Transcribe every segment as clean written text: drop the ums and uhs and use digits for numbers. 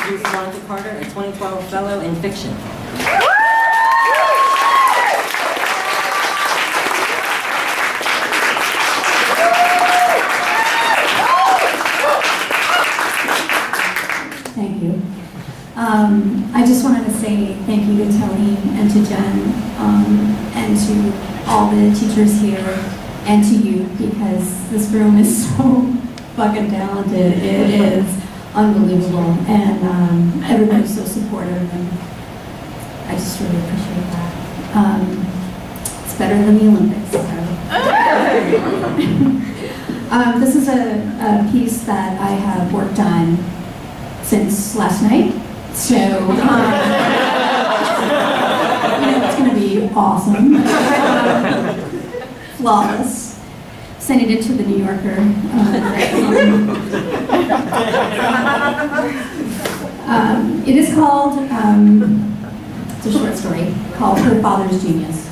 introduce Monica Carter, a 2012 Fellow in Fiction. Thank you. I just wanted to say thank you to Tony and to Jen and to all the teachers here and to you, because this room is so fucking talented. It is unbelievable, and everybody's so supportive, and I just really appreciate that. It's better than the Olympics. So. This is a piece that I have worked on since last night, so it's going to be awesome, flawless. Sending it to the New Yorker. It is called, it's a short story called Her Father's Genius.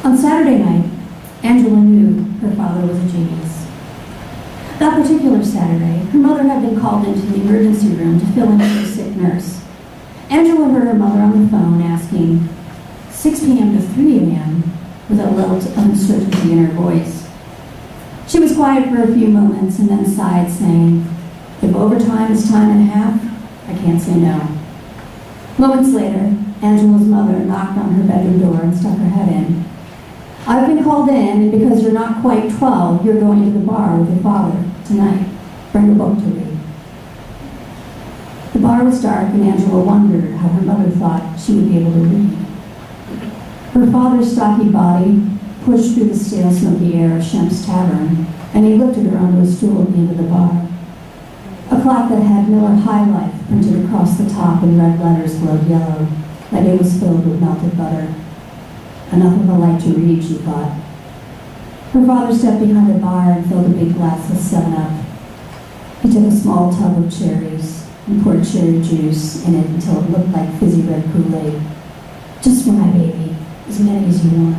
On Saturday night, Angela knew her father was a genius. That particular Saturday, her mother had been called into the emergency room to fill in for a sick nurse. Angela heard her mother on the phone asking, 6 p.m. to 3 a.m., with a lilt of uncertainty in her voice. She was quiet for a few moments and then sighed, saying, if overtime is time and a half, I can't say no. Moments later, Angela's mother knocked on her bedroom door and stuck her head in. I've been called in, and because you're not quite 12, you're going to the bar with your father tonight. Bring a book to read. The bar was dark, and Angela wondered how her mother thought she would be able to read. Her father's stocky body pushed through the stale, smoky air of Shemp's Tavern, and he lifted her onto a stool at the end of the bar. A clock that had Miller High Life printed across the top in red letters glowed yellow, like it was filled with melted butter. Enough of a light to read, she thought. Her father stepped behind the bar and filled a big glass of 7-Up. He took a small tub of cherries and poured cherry juice in it until it looked like fizzy red Kool-Aid. Just for my baby, as many as you want.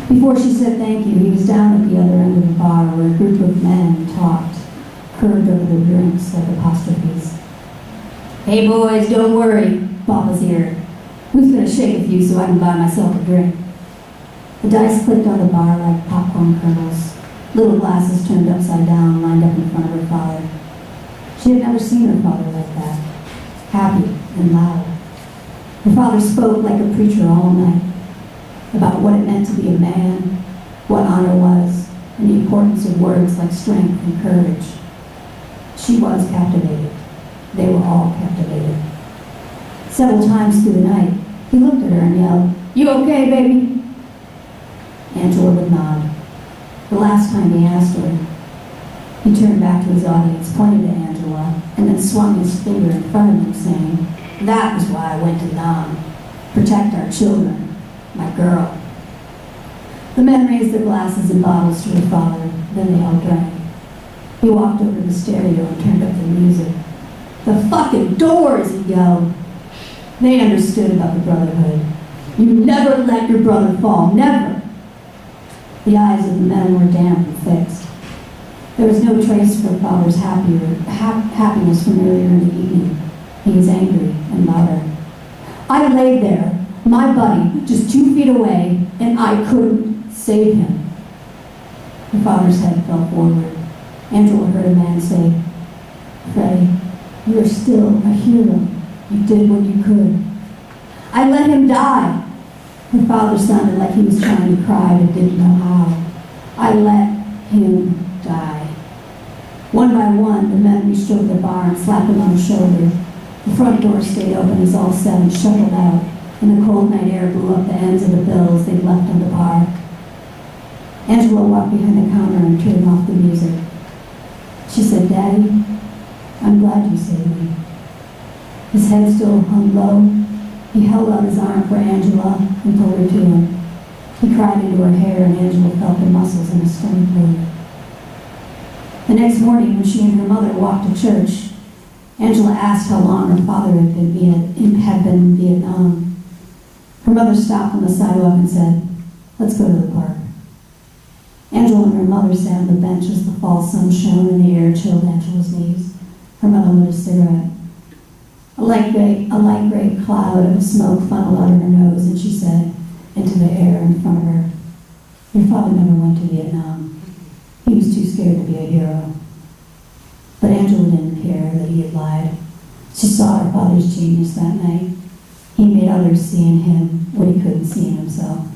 Before she said thank you, he was down at the other end of the bar where a group of men talked, curved over their drinks like apostrophes. Hey boys, don't worry, Papa's here. Who's going to shake a few so I can buy myself a drink? The dice clicked on the bar like popcorn kernels. Little glasses turned upside down, lined up in front of her father. She had never seen her father like that, happy and loud. Her father spoke like a preacher all night, about what it meant to be a man, what honor was, and the importance of words like strength and courage. She was captivated. They were all captivated. Several times through the night, he looked at her and yelled, "You okay, baby?" Angela would nod. The last time he asked her, he turned back to his audience, pointed to Angela, and then swung his finger in front of him, saying, "That was why I went to Nam. Protect our children, my girl." The men raised their glasses and bottles to her father, then they all drank. He walked over to the stereo and turned up the music. "The fucking Doors!" he yelled. They understood about the brotherhood. You never let your brother fall, never. The eyes of the men were damp and fixed. There was no trace of her father's happiness from earlier in the evening. He was angry and louder. I laid there, my buddy, just 2 feet away, and I couldn't save him. Her father's head fell forward. Angela heard a man say, "Freddie, you are still a hero. You did what you could." "I let him die." Her father sounded like he was trying to cry but didn't know how. "I let him die." One by one, the men reached over the bar and slapped him on the shoulder. The front door stayed open as all 7 shuffled out, and the cold night air blew up the ends of the bills they'd left on the bar. Angela walked behind the counter and turned off the music. She said, "Daddy, I'm glad you saved me." His head still hung low. He held out his arm for Angela and pulled her to him. He cried into her hair, and Angela felt the muscles in his stomach move. The next morning, when she and her mother walked to church, Angela asked how long her father had been in Vietnam. Her mother stopped on the sidewalk and said, "Let's go to the park." Angela and her mother sat on the bench as the fall sun shone and the air chilled Angela's knees. Her mother lit a cigarette. A light gray cloud of smoke funneled out of her nose, and she said, into the air in front of her, "Your father never went to Vietnam. He was too scared to be a hero." But Angela didn't care that he had lied. She saw her father's genius that night. He made others see in him what he couldn't see in himself.